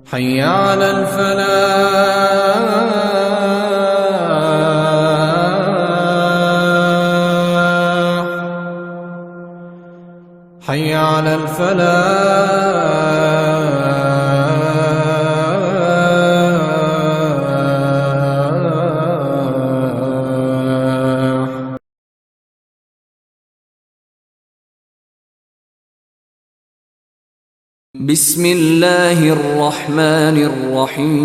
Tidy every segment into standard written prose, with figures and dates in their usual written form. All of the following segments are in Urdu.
حي على الفلاح حي على الفلاح. بسم اللہ الرحمن الرحیم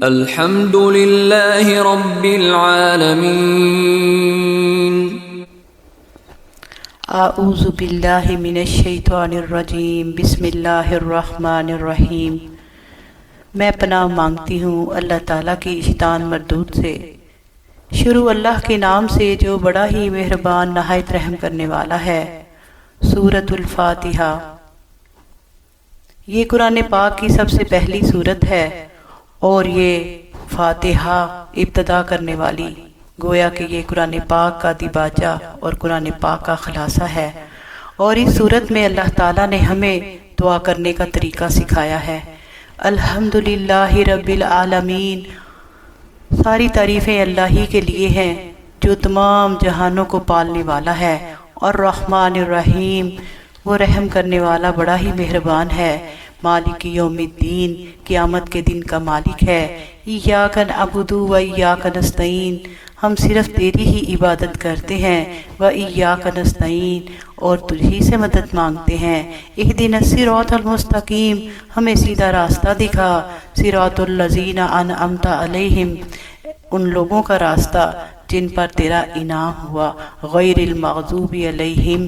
الحمد للہ رب العالمین اعوذ باللہ من الشیطان الرجیم بسم اللہ الرحمن الرحیم۔ میں پناہ مانگتی ہوں اللہ تعالیٰ کی شیطان مردود سے۔ شروع اللہ کے نام سے جو بڑا ہی مہربان نہایت رحم کرنے والا ہے۔ سورۃ الفاتحہ، یہ قرآن پاک کی سب سے پہلی سورت ہے اور یہ فاتحہ ابتدا کرنے والی، گویا کہ یہ قرآن پاک کا دیباچہ اور قرآن پاک کا خلاصہ ہے۔ اور اس سورت میں اللہ تعالیٰ نے ہمیں دعا کرنے کا طریقہ سکھایا ہے۔ الحمدللہ رب العالمین، ساری تعریفیں اللہ ہی کے لیے ہیں جو تمام جہانوں کو پالنے والا ہے۔ اور الرحمن الرحیم، وہ رحم کرنے والا بڑا ہی مہربان ہے۔ مالک یوم الدین، قیامت کے دن کا مالک ہے۔ ایاک نعبد و ایاک نستعین، ہم صرف تیری ہی عبادت کرتے ہیں۔ و ایاک نستعین، اور تجھی سے مدد مانگتے ہیں۔ اہدنا الصراط المستقیم، ہمیں سیدھا راستہ دکھا۔ صراط الذین انعمت علیہم، ان لوگوں کا راستہ جن پر تیرا انعام ہوا۔ غیر المغضوب علیہم،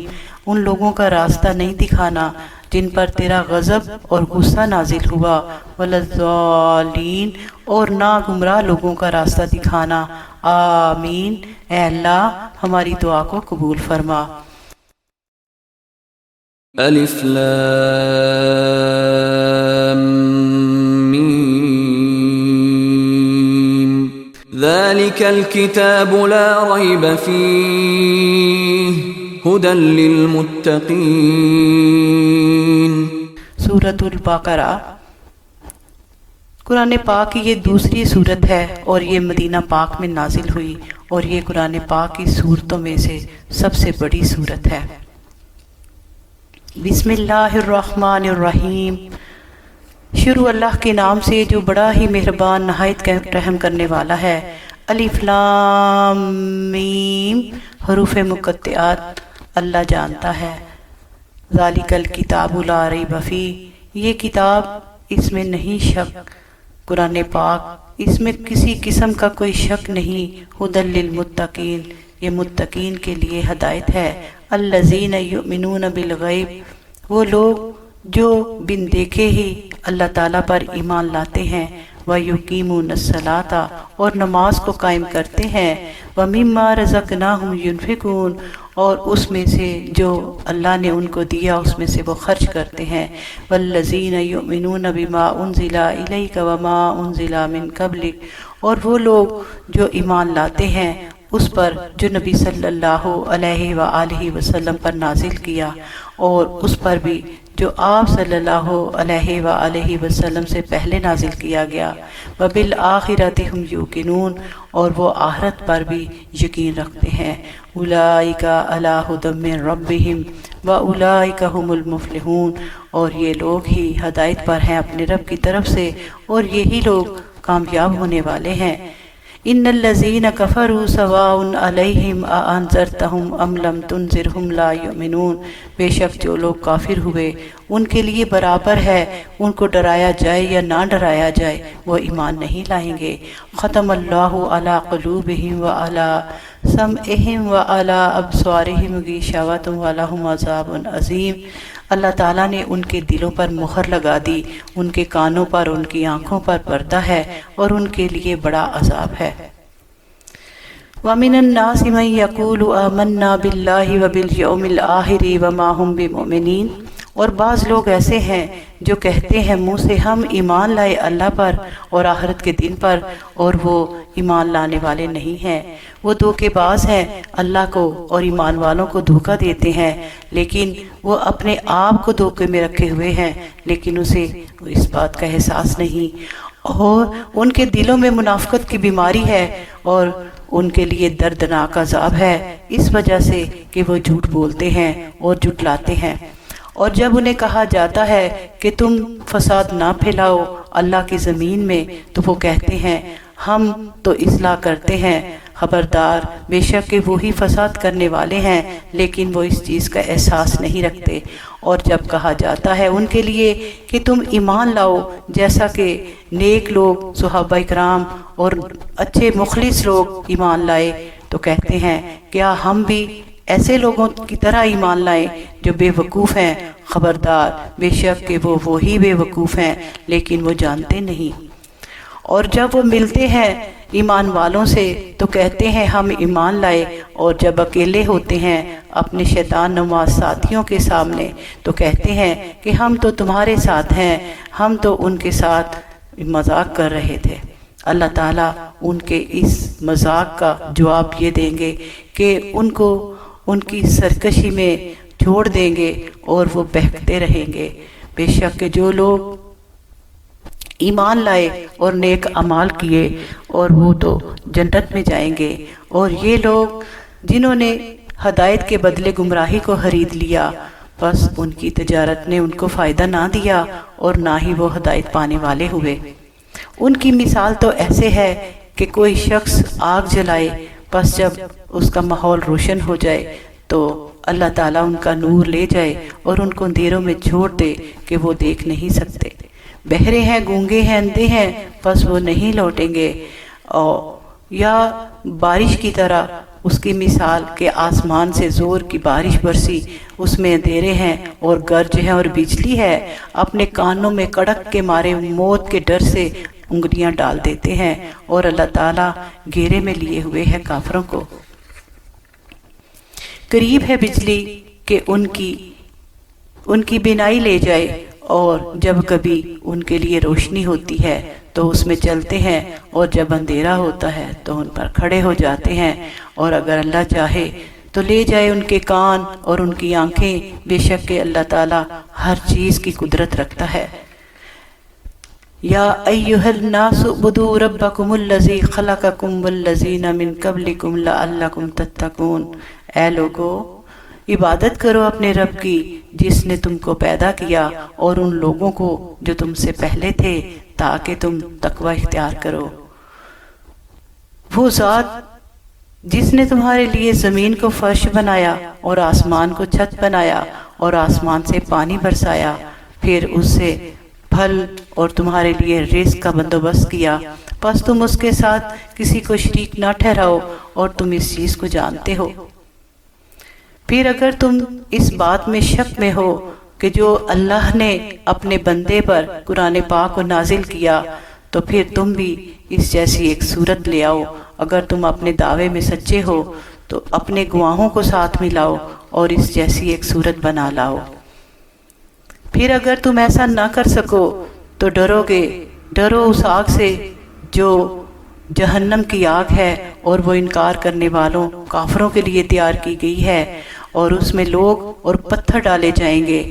ان لوگوں کا راستہ نہیں دکھانا جن پر تیرا غضب اور غصہ نازل ہوا۔ ولا الضالین، اور نہ گمراہ لوگوں کا راستہ دکھانا۔ آمین، اے اللہ ہماری دعا کو قبول فرما۔ الف لام ذلك الكتاب لا ريب فيه هدى للمتقين۔ سورۃ البقرہ، قرآن پاک کی یہ دوسری صورت ہے اور یہ مدینہ پاک میں نازل ہوئی، اور یہ قرآن پاک کی صورتوں میں سے سب سے بڑی صورت ہے۔ بسم اللہ الرحمن الرحیم، شروع اللہ کے نام سے جو بڑا ہی مہربان نہایت رحم کرنے والا ہے۔ الف لام میم، حروف مقطعات اللہ جانتا ہے۔ ذالک الکتاب لا ریب فیہ، یہ کتاب اس میں نہیں شک، قرآن پاک اس میں کسی قسم کا کوئی شک نہیں۔ ھدی للمتقین، یہ متقین کے لیے ہدایت ہے۔ الذین یؤمنون بالغیب، وہ لوگ جو بن دیکھے ہی اللہ تعالیٰ پر ایمان لاتے ہیں۔ وَيُقِيمُونَ الصَّلَاةَ، اور نماز کو قائم کرتے ہیں۔ وَمِمَّا رَزَقْنَاهُمْ يُنْفِقُونَ، اور اس میں سے جو اللہ نے ان کو دیا اس میں سے وہ خرچ کرتے ہیں۔ وَالَّذِينَ يُؤْمِنُونَ بِمَا أُنزِلَ إِلَيْكَ وَمَا أُنزِلَ مِن قَبْلِكَ، اور وہ لوگ جو ایمان لاتے ہیں اس پر جو نبی صلی اللہ علیہ وآلہ وسلم پر نازل کیا، اور اس پر بھی جو آپ صلی اللہ علیہ وآلہ وسلم سے پہلے نازل کیا گیا۔ وَبِالْآخِرَةِ هُمْ يُوقِنُونَ، اور وہ آخرت پر بھی یقین رکھتے ہیں۔ أُولَئِكَ عَلَىٰ هُدًى مِّن رَّبِّهِمْ وَأُولَئِكَ هُمُ الْمُفْلِحُونَ، اور یہ لوگ ہی ہدایت پر ہیں اپنے رب کی طرف سے، اور یہی لوگ کامیاب ہونے والے ہیں۔ ان الذین کفروا سواء علیہم اانذرتہم ام لم تنذرہم لا یؤمنون، بے شک جو لوگ کافر ہوئے ان کے لیے برابر ہے، ان کو ڈرایا جائے یا نہ ڈرایا جائے وہ ایمان نہیں لائیں گے۔ ختم اللہ علی قلوبہم وعلی سمعہم وعلی ابصارہم غشاوۃ ولہم عذاب عظیم، اللہ تعالیٰ نے ان کے دلوں پر مہر لگا دی، ان کے کانوں پر، ان کی آنکھوں پر پردہ ہے، اور ان کے لیے بڑا عذاب ہے۔ وَمِنَ النَّاسِ مَن يَقُولُ آمَنَّا بِاللَّهِ وَبِالْيَوْمِ الْآخِرِ وَمَا هُمْ بِمُؤْمِنِينَ، اور بعض لوگ ایسے ہیں جو کہتے ہیں منہ سے ہم ایمان لائے اللہ پر اور آخرت کے دن پر، اور وہ ایمان لانے والے نہیں ہیں، وہ دھوکے باز ہیں، اللہ کو اور ایمان والوں کو دھوکہ دیتے ہیں، لیکن وہ اپنے آپ کو دھوکے میں رکھے ہوئے ہیں، لیکن اسے اس بات کا احساس نہیں، اور ان کے دلوں میں منافقت کی بیماری ہے، اور ان کے لیے دردناک عذاب ہے، اس وجہ سے کہ وہ جھوٹ بولتے ہیں اور جھٹلاتے ہیں۔ اور جب انہیں کہا جاتا ہے کہ تم فساد نہ پھیلاؤ اللہ کی زمین میں، تو وہ کہتے ہیں ہم تو اصلاح کرتے ہیں، خبردار بے شک کہ وہی فساد کرنے والے ہیں، لیکن وہ اس چیز کا احساس نہیں رکھتے۔ اور جب کہا جاتا ہے ان کے لیے کہ تم ایمان لاؤ جیسا کہ نیک لوگ صحابہ کرام اور اچھے مخلص لوگ ایمان لائے، تو کہتے ہیں کیا ہم بھی ایسے لوگوں کی طرح ایمان لائیں جو بے وقوف ہیں، خبردار بے شک کہ وہ وہی بے وقوف ہیں، لیکن وہ جانتے نہیں۔ اور جب وہ ملتے ہیں ایمان والوں سے تو کہتے ہیں ہم ایمان لائے، اور جب اکیلے ہوتے ہیں اپنے شیطان نما ساتھیوں کے سامنے تو کہتے ہیں کہ ہم تو تمہارے ساتھ ہیں، ہم تو ان کے ساتھ مذاق کر رہے تھے۔ اللہ تعالیٰ ان کے اس مذاق کا جواب یہ دیں گے کہ ان کو ان کی سرکشی میں چھوڑ دیں گے اور وہ بہکتے رہیں گے۔ بے شک کہ جو لوگ ایمان لائے اور نیک اعمال کیے اور وہ تو جنت میں جائیں گے، اور یہ لوگ جنہوں نے ہدایت کے بدلے گمراہی کو خرید لیا، بس ان کی تجارت نے ان کو فائدہ نہ دیا اور نہ ہی وہ ہدایت پانے والے ہوئے۔ ان کی مثال تو ایسے ہے کہ کوئی شخص آگ جلائے، بس جب اس کا ماحول روشن ہو جائے تو اللہ تعالیٰ ان کا نور لے جائے اور ان کو اندھیروں میں چھوڑ دے کہ وہ دیکھ نہیں سکتے۔ بہرے ہیں، گونگے ہیں، اندھے ہیں، بس وہ نہیں لوٹیں گے۔ اور یا بارش کی طرح اس کی مثال کہ آسمان سے زور کی بارش برسی، اس میں اندھیرے ہیں اور گرج ہے اور بجلی ہے، اپنے کانوں میں کڑک کے مارے موت کے ڈر سے انگلیاں ڈال دیتے ہیں، اور اللہ تعالیٰ گھیرے میں لیے ہوئے ہے کافروں کو۔ قریب ہے بجلی کہ ان کی بینائی لے جائے، اور جب کبھی ان کے لیے روشنی ہوتی ہے تو اس میں چلتے ہیں، اور جب اندھیرا ہوتا ہے تو ان پر کھڑے ہو جاتے ہیں، اور اگر اللہ چاہے تو لے جائے ان کے کان اور ان کی آنکھیں، بے شک کہ اللہ تعالیٰ ہر چیز کی قدرت رکھتا ہے۔ یا ایھا الناس اعبدوا ربکم الذی خلقکم والذین من قبلکم لعلکم تتقون، اے لوگو عبادت کرو اپنے رب کی جس نے تم کو پیدا کیا اور ان لوگوں کو جو تم سے پہلے تھے، تاکہ تم تقوی اختیار کرو۔ وہ ذات جس نے تمہارے لیے زمین کو فرش بنایا اور آسمان کو چھت بنایا اور آسمان سے پانی برسایا، پھر اس سے پھل اور تمہارے لیے رزق کا بندوبست کیا، پس تم اس کے ساتھ کسی کو شریک نہ ٹھہراؤ، اور تم اس چیز کو جانتے ہو۔ پھر اگر تم اس بات میں شک میں ہو کہ جو اللہ نے اپنے بندے پر قرآن پاک کو نازل کیا، تو پھر تم بھی اس جیسی ایک صورت لے آؤ۔ اگر تم اپنے دعوے میں سچے ہو تو اپنے گواہوں کو ساتھ ملاؤ اور اس جیسی ایک صورت بنا لاؤ۔ پھر اگر تم ایسا نہ کر سکو تو ڈرو اس آگ سے جو جہنم کی آگ ہے، اور وہ انکار کرنے والوں کافروں کے لیے تیار کی گئی ہے، اور اس میں لوگ اور پتھر ڈالے جائیں گے۔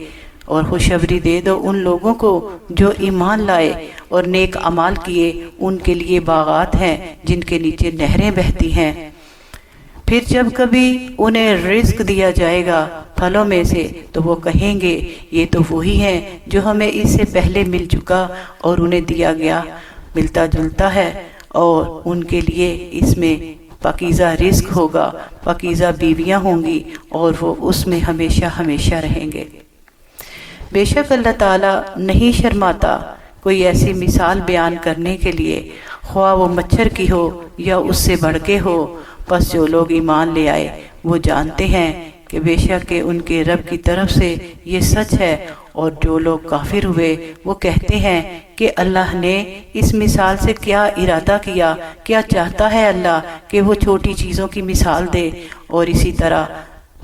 اور خوشخبری دے دو ان لوگوں کو جو ایمان لائے اور نیک اعمال کیے، ان کے لیے باغات ہیں جن کے نیچے نہریں بہتی ہیں۔ پھر جب کبھی انہیں رزق دیا جائے گا پھلوں میں سے تو وہ کہیں گے یہ تو وہی ہیں جو ہمیں اس سے پہلے مل چکا، اور انہیں دیا گیا ملتا جلتا ہے، اور ان کے لیے اس میں پاکیزہ رزق ہوگا، پاکیزہ بیویاں ہوں گی، اور وہ اس میں ہمیشہ ہمیشہ رہیں گے۔ بے شک اللہ تعالیٰ نہیں شرماتا کوئی ایسی مثال بیان کرنے کے لیے، خواہ وہ مچھر کی ہو یا اس سے بڑھ کے ہو۔ پس جو لوگ ایمان لے آئے وہ جانتے ہیں کہ بے شک کہ ان کے رب کی طرف سے یہ سچ ہے، اور جو لوگ کافر ہوئے وہ کہتے ہیں کہ اللہ نے اس مثال سے کیا ارادہ کیا، کیا چاہتا ہے اللہ کہ وہ چھوٹی چیزوں کی مثال دے، اور اسی طرح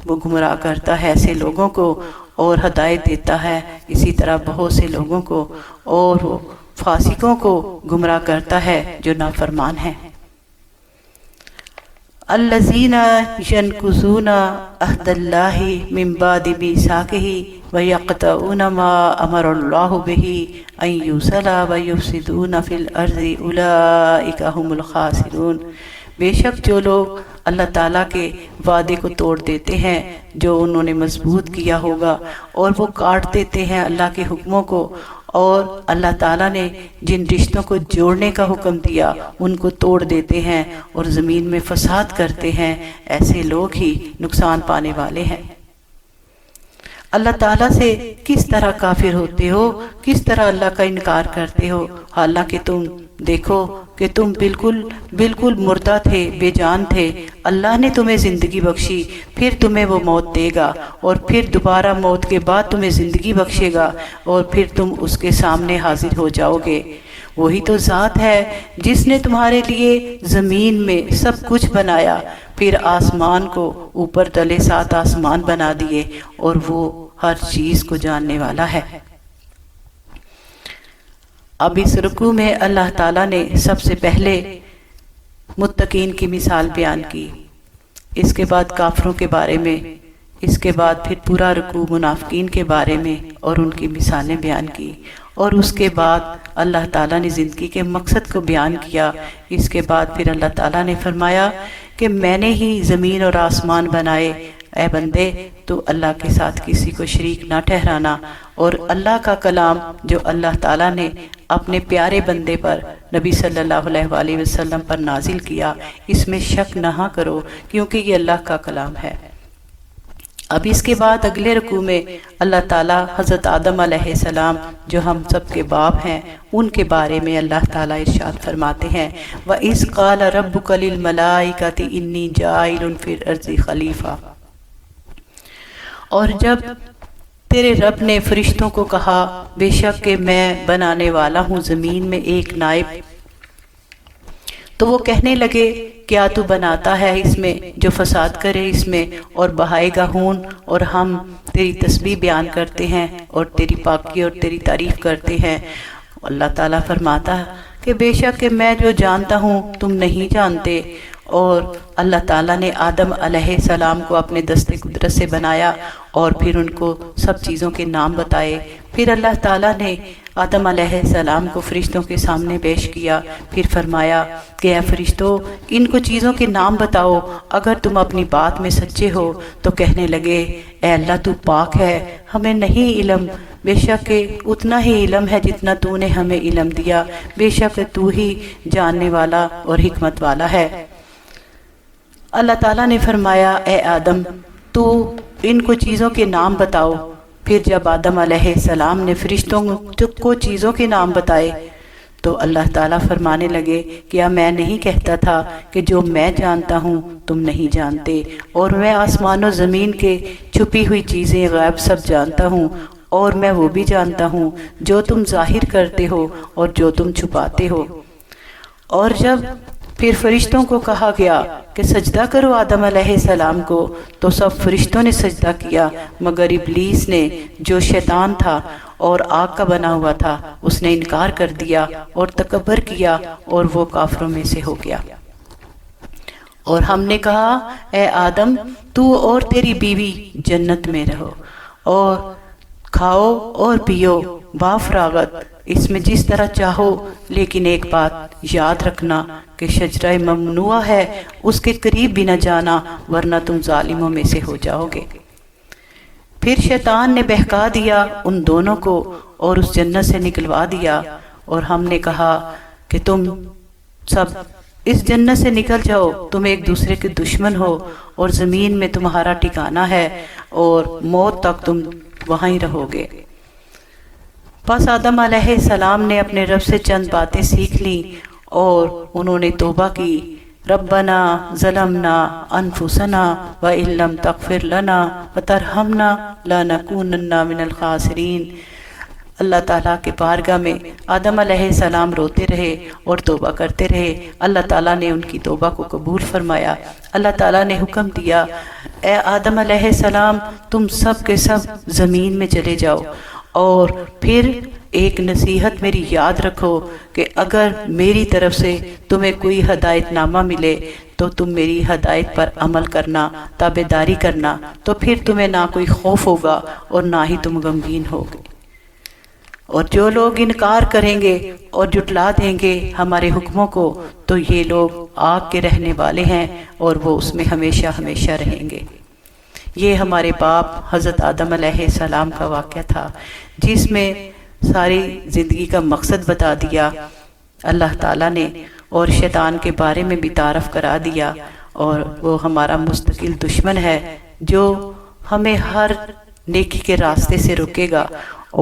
وہ گمراہ کرتا ہے ایسے لوگوں کو، اور ہدایت دیتا ہے، اسی طرح بہت سے لوگوں کو اور وہ فاسقوں کو گمراہ کرتا ہے جو نافرمان ہیں۔ الذین ینقضون عہد اللہ من بعد میثاقہ ویقطعون ما امر اللہ بہ ان یوصل ویفسدون فی الارض اولئک ھم الخاسرون۔ بے شک جو لوگ اللہ تعالیٰ کے وعدے کو توڑ دیتے ہیں جو انہوں نے مضبوط کیا ہوگا، اور وہ کاٹ دیتے ہیں اللہ کے حکموں کو، اور اللہ تعالیٰ نے جن رشتوں کو جوڑنے کا حکم دیا ان کو توڑ دیتے ہیں اور زمین میں فساد کرتے ہیں، ایسے لوگ ہی نقصان پانے والے ہیں۔ اللہ تعالیٰ سے کس طرح کافر ہوتے ہو، کس طرح اللہ کا انکار کرتے ہو، حالانکہ تم دیکھو کہ تم بالکل مردہ تھے، بے جان تھے۔ اللہ نے تمہیں زندگی بخشی، پھر تمہیں وہ موت دے گا، اور پھر دوبارہ موت کے بعد تمہیں زندگی بخشے گا، اور پھر تم اس کے سامنے حاضر ہو جاؤ گے۔ وہی تو ذات ہے جس نے تمہارے لیے زمین میں سب کچھ بنایا، پھر آسمان کو اوپر تلے 7 آسمان بنا دیے، اور وہ ہر چیز کو جاننے والا ہے۔ اب اس رکوع میں اللہ تعالیٰ نے سب سے پہلے متقین کی مثال بیان کی، اس کے بعد کافروں کے بارے میں، اس کے بعد پھر پورا رکوع منافقین کے بارے میں اور ان کی مثالیں بیان کی، اور اس کے بعد اللہ تعالیٰ نے زندگی کے مقصد کو بیان کیا۔ اس کے بعد پھر اللہ تعالیٰ نے فرمایا کہ میں نے ہی زمین اور آسمان بنائے، اے بندے تو اللہ کے ساتھ کسی کو شریک نہ ٹھہرانا، اور اللہ کا کلام جو اللہ تعالیٰ نے اپنے پیارے بندے پر نبی صلی اللہ علیہ وآلہ وسلم پر نازل کیا، اس میں شک نہ کرو کیونکہ یہ اللہ کا کلام ہے۔ اب اس کے بعد اگلے رکوع میں اللہ تعالیٰ حضرت آدم علیہ السلام جو ہم سب کے باپ ہیں ان کے بارے میں اللہ تعالیٰ ارشاد فرماتے ہیں، وَإِذْ قَالَ رَبُّكَ لِلْمَلَائِكَةِ إِنِّي جَاعِلٌ فِي الْأَرْضِ خلیفہ، اور جب تیرے رب نے فرشتوں کو کہا بے شک کہ میں بنانے والا ہوں زمین میں ایک نائب، تو وہ کہنے لگے کیا تو بناتا ہے اس میں جو فساد کرے اس میں اور بہائے گا خون، اور ہم تیری تسبیح بیان کرتے ہیں اور تیری پاکی اور تیری تعریف کرتے ہیں۔ اللہ تعالیٰ فرماتا ہے کہ بے شک کہ میں جو جانتا ہوں تم نہیں جانتے۔ اور اللہ تعالیٰ نے آدم علیہ السلام کو اپنے دست قدرت سے بنایا اور پھر ان کو سب چیزوں کے نام بتائے۔ پھر اللہ تعالیٰ نے آدم علیہ السلام کو فرشتوں کے سامنے پیش کیا، پھر فرمایا کہ اے فرشتوں ان کو چیزوں کے نام بتاؤ، اگر تم اپنی بات میں سچے ہو۔ تو کہنے لگے اے اللہ تو پاک ہے، ہمیں نہیں علم، بے شک کہ اتنا ہی علم ہے جتنا تو نے ہمیں علم دیا، بے شک تو ہی جاننے والا اور حکمت والا ہے۔ اللہ تعالیٰ نے فرمایا اے آدم تو ان کو چیزوں کے نام بتاؤ۔ پھر جب آدم علیہ السلام نے فرشتوں کو چیزوں کے نام بتائے تو اللہ تعالیٰ فرمانے لگے کیا میں نہیں کہتا تھا کہ جو میں جانتا ہوں تم نہیں جانتے، اور میں آسمان و زمین کے چھپی ہوئی چیزیں غیب سب جانتا ہوں، اور میں وہ بھی جانتا ہوں جو تم ظاہر کرتے ہو اور جو تم چھپاتے ہو۔ اور جب پھر فرشتوں کو کہا گیا کہ سجدہ کرو آدم علیہ السلام کو، تو سب فرشتوں نے سجدہ کیا مگر ابلیس نے جو شیطان تھا اور آگ کا بنا ہوا تھا، اس نے انکار کر دیا اور تکبر کیا اور وہ کافروں میں سے ہو گیا۔ اور ہم نے کہا اے آدم تو اور تیری بیوی جنت میں رہو اور کھاؤ اور پیو بافراغت اس میں جس طرح چاہو، لیکن ایک بات یاد رکھنا کہ شجرہ ممنوع ہے اس کے قریب بھی نہ جانا ورنہ تم ظالموں میں سے ہو جاؤ گے۔ پھر شیطان نے بہکا دیا ان دونوں کو اور اس جنت سے نکلوا دیا، اور ہم نے کہا کہ تم سب اس جنت سے نکل جاؤ، تم ایک دوسرے کے دشمن ہو اور زمین میں تمہارا ٹھکانہ ہے اور موت تک تم وہاں ہی رہو گے۔ پس آدم علیہ السلام نے اپنے رب سے چند باتیں سیکھ لیں اور انہوں نے توبہ کی، ربنا ظلمنا انفسنا وان لم تغفر لنا وترحمنا لنکونن من الخاسرین۔ اللہ تعالیٰ کے بارگاہ میں آدم علیہ السلام روتے رہے اور توبہ کرتے رہے۔ اللہ تعالیٰ نے ان کی توبہ کو قبول فرمایا۔ اللہ تعالیٰ نے حکم دیا، اے آدم علیہ السلام تم سب کے سب زمین میں چلے جاؤ، اور پھر ایک نصیحت میری یاد رکھو کہ اگر میری طرف سے تمہیں کوئی ہدایت نامہ ملے تو تم میری ہدایت پر عمل کرنا، تابعداری کرنا، تو پھر تمہیں نہ کوئی خوف ہوگا اور نہ ہی تم غمگین ہوگے۔ اور جو لوگ انکار کریں گے اور جھٹلا دیں گے ہمارے حکموں کو تو یہ لوگ آگ کے رہنے والے ہیں اور وہ اس میں ہمیشہ ہمیشہ رہیں گے۔ یہ ہمارے باپ حضرت آدم علیہ السلام کا واقعہ تھا، جس میں ساری زندگی کا مقصد بتا دیا اللہ تعالیٰ نے، اور شیطان کے بارے میں بھی تعارف کرا دیا، اور وہ ہمارا مستقل دشمن ہے جو ہمیں ہر نیکی کے راستے سے روکے گا۔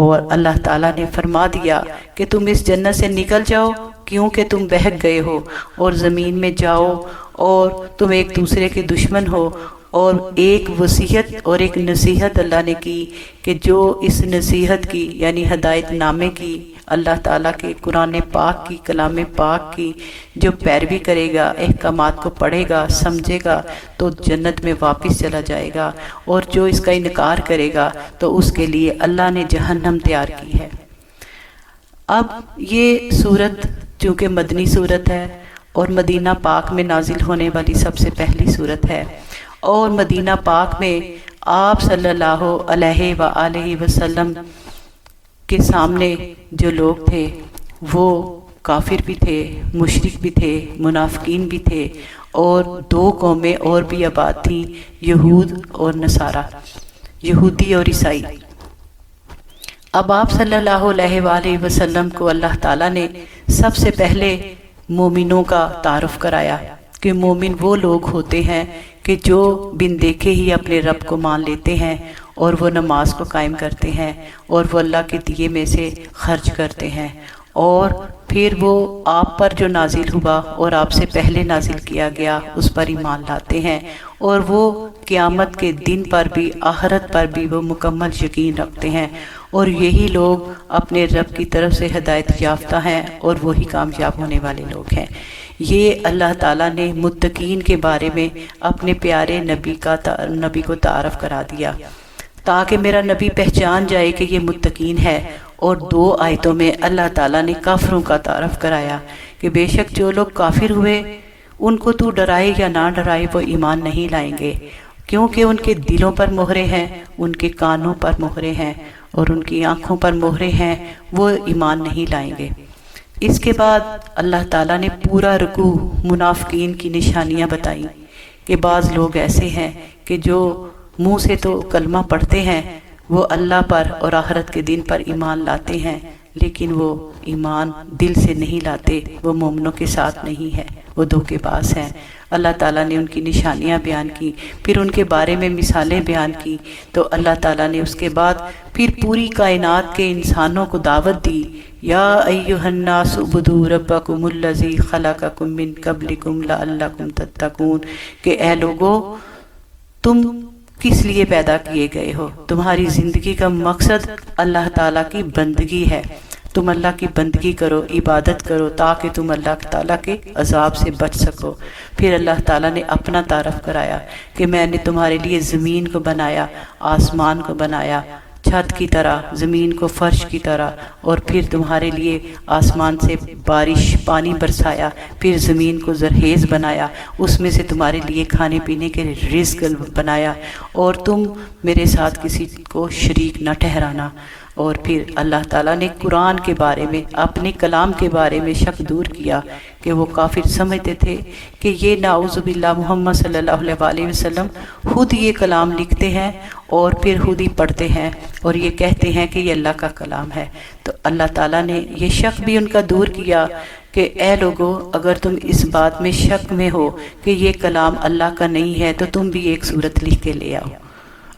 اور اللہ تعالیٰ نے فرما دیا کہ تم اس جنت سے نکل جاؤ کیونکہ تم بہک گئے ہو، اور زمین میں جاؤ اور تم ایک دوسرے کے دشمن ہو۔ اور ایک وصیت اور ایک نصیحت اللہ نے کی کہ جو اس نصیحت کی یعنی ہدایت نامے کی، اللہ تعالیٰ کے قرآن پاک کی، کلام پاک کی جو پیروی کرے گا، احکامات کو پڑھے گا، سمجھے گا، تو جنت میں واپس چلا جائے گا، اور جو اس کا انکار کرے گا تو اس کے لیے اللہ نے جہنم تیار کی ہے۔ اب یہ صورت چونکہ مدنی صورت ہے اور مدینہ پاک میں نازل ہونے والی سب سے پہلی صورت ہے، اور مدینہ پاک میں آپ صلی اللہ علیہ وآلہ وسلم کے سامنے جو لوگ تھے وہ کافر بھی تھے، مشرک بھی تھے، منافقین بھی تھے، اور دو قومیں اور بھی آباد تھیں، یہود اور نصارہ، یہودی اور عیسائی۔ اب آپ صلی اللہ علیہ وآلہ وسلم کو اللہ تعالیٰ نے سب سے پہلے مومنوں کا تعارف کرایا کہ مومن وہ لوگ ہوتے ہیں کہ جو بن دیکھے ہی اپنے رب کو مان لیتے ہیں، اور وہ نماز کو قائم کرتے ہیں، اور وہ اللہ کے دیے میں سے خرچ کرتے ہیں، اور پھر وہ آپ پر جو نازل ہوا اور آپ سے پہلے نازل کیا گیا اس پر ایمان لاتے ہیں، اور وہ قیامت کے دن پر بھی، آخرت پر بھی وہ مکمل یقین رکھتے ہیں، اور یہی لوگ اپنے رب کی طرف سے ہدایت یافتہ ہیں اور وہی کامیاب ہونے والے لوگ ہیں۔ یہ اللہ تعالیٰ نے متقین کے بارے میں اپنے پیارے نبی کو تعارف کرا دیا تاکہ میرا نبی پہچان جائے کہ یہ متقین ہے۔ اور دو آیتوں میں اللہ تعالیٰ نے کافروں کا تعارف کرایا کہ بے شک جو لوگ کافر ہوئے ان کو تو ڈرائے یا نہ ڈرائے وہ ایمان نہیں لائیں گے، کیونکہ ان کے دلوں پر مہرے ہیں، ان کے کانوں پر مہرے ہیں، اور ان کی آنکھوں پر مہرے ہیں، وہ ایمان نہیں لائیں گے۔ اس کے بعد اللہ تعالیٰ نے پورا رکوع منافقین کی نشانیاں بتائیں کہ بعض لوگ ایسے ہیں کہ جو منہ سے تو کلمہ پڑھتے ہیں، وہ اللہ پر اور آخرت کے دن پر ایمان لاتے ہیں، لیکن وہ ایمان دل سے نہیں لاتے، وہ مومنوں کے ساتھ نہیں ہے، وہ دھوکے باز ہیں۔ اللہ تعالیٰ نے ان کی نشانیاں بیان کی، پھر ان کے بارے میں مثالیں بیان کی، تو اللہ تعالیٰ نے اس کے بعد پھر پوری کائنات کے انسانوں کو دعوت دی، یا ایھا الناس اعبدوا ربکم الذی خلقکم من قبلکم لعلکم تتقون، کہ اے لوگو تم کس لیے پیدا کیے گئے ہو، تمہاری زندگی کا مقصد اللہ تعالیٰ کی بندگی ہے، تم اللہ کی بندگی کرو، عبادت کرو، تاکہ تم اللہ تعالیٰ کے عذاب سے بچ سکو۔ پھر اللہ تعالیٰ نے اپنا تعارف کرایا کہ میں نے تمہارے لیے زمین کو بنایا، آسمان کو بنایا چھت کی طرح، زمین کو فرش کی طرح، اور پھر تمہارے لیے آسمان سے بارش پانی برسایا، پھر زمین کو زرخیز بنایا، اس میں سے تمہارے لیے کھانے پینے کے رزق بنایا، اور تم میرے ساتھ کسی کو شریک نہ ٹھہرانا۔ اور پھر اللہ تعالیٰ نے قرآن کے بارے میں، اپنے کلام کے بارے میں شک دور کیا کہ وہ کافر سمجھتے تھے کہ یہ نعوذ باللہ محمد صلی اللہ علیہ وآلہ وسلم خود یہ کلام لکھتے ہیں اور پھر خود ہی پڑھتے ہیں اور یہ کہتے ہیں کہ یہ اللہ کا کلام ہے۔ تو اللہ تعالیٰ نے یہ شک بھی ان کا دور کیا کہ اے لوگو اگر تم اس بات میں شک میں ہو کہ یہ کلام اللہ کا نہیں ہے تو تم بھی ایک سورت لکھ کے لے آؤ،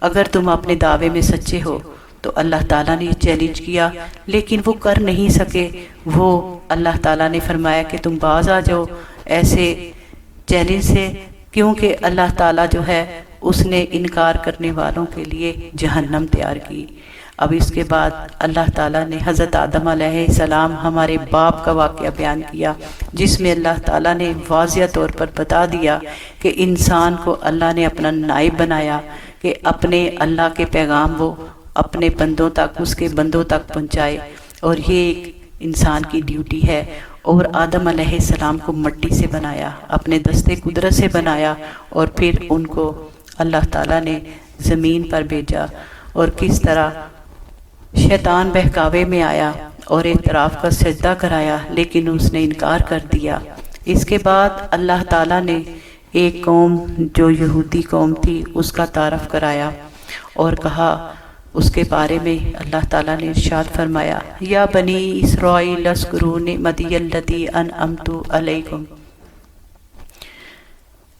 اگر تم اپنے دعوے میں سچے ہو۔ تو اللہ تعالیٰ نے یہ چیلنج کیا، لیکن وہ کر نہیں سکے۔ وہ اللہ تعالیٰ نے فرمایا کہ تم باز آ جاؤ ایسے چیلنج سے، کیونکہ اللہ تعالیٰ جو ہے اس نے انکار کرنے والوں کے لیے جہنم تیار کی۔ اب اس کے بعد اللہ تعالیٰ نے حضرت آدم علیہ السلام ہمارے باپ کا واقعہ بیان کیا، جس میں اللہ تعالیٰ نے واضح طور پر بتا دیا کہ انسان کو اللہ نے اپنا نائب بنایا کہ اپنے اللہ کے پیغام وہ اپنے بندوں تک، اس کے بندوں تک پہنچائے، اور یہ ایک انسان کی ڈیوٹی ہے۔ اور آدم علیہ السلام کو مٹی سے بنایا، اپنے دستے قدرت سے بنایا، اور پھر ان کو اللہ تعالیٰ نے زمین پر بھیجا، اور کس طرح شیطان بہکاوے میں آیا اور اعتراف کا سجدہ کرایا، لیکن اس نے انکار کر دیا۔ اس کے بعد اللہ تعالیٰ نے ایک قوم جو یہودی قوم تھی اس کا تعارف کرایا اور کہا، اس کے بارے میں اللہ تعالیٰ نے ارشاد فرمایا، یا بنی اسرائیل اذکروا نعمتی التی انعمت علیکم،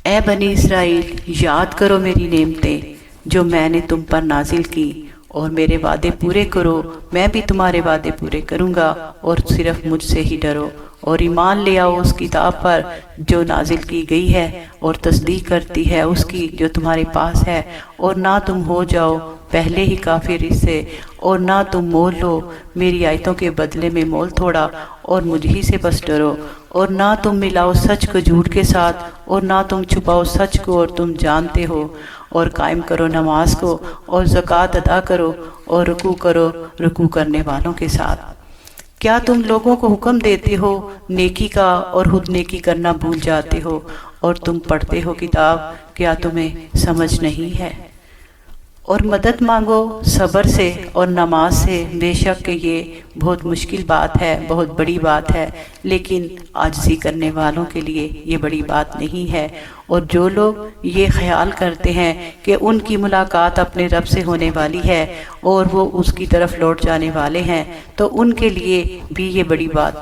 اے بنی اسرائیل یاد کرو میری نعمتیں جو میں نے تم پر نازل کی، اور میرے وعدے پورے کرو، میں بھی تمہارے وعدے پورے کروں گا، اور صرف مجھ سے ہی ڈرو، اور ایمان لے آؤ اس کتاب پر جو نازل کی گئی ہے، اور تصدیق کرتی ہے اس کی جو تمہارے پاس ہے، اور نہ تم ہو جاؤ پہلے ہی کافر اس سے، اور نہ تم مول لو میری آیتوں کے بدلے میں مول تھوڑا، اور مجھ ہی سے بس ڈرو، اور نہ تم ملاؤ سچ کو جھوٹ کے ساتھ، اور نہ تم چھپاؤ سچ کو اور تم جانتے ہو، اور قائم کرو نماز کو، اور زکوٰۃ ادا کرو، اور رکوع کرو رکوع کرنے والوں کے ساتھ۔ کیا تم لوگوں کو حکم دیتے ہو نیکی کا اور خود نیکی کرنا بھول جاتے ہو، اور تم پڑھتے ہو کتاب، کیا تمہیں سمجھ نہیں ہے؟ اور مدد مانگو صبر سے اور نماز سے، بے شک کہ یہ بہت مشکل بات ہے، بہت بڑی بات ہے، لیکن عاجزی کرنے والوں کے لیے یہ بڑی بات نہیں ہے۔ اور جو لوگ یہ خیال کرتے ہیں کہ ان کی ملاقات اپنے رب سے ہونے والی ہے اور وہ اس کی طرف لوٹ جانے والے ہیں، تو ان کے لیے بھی یہ بڑی بات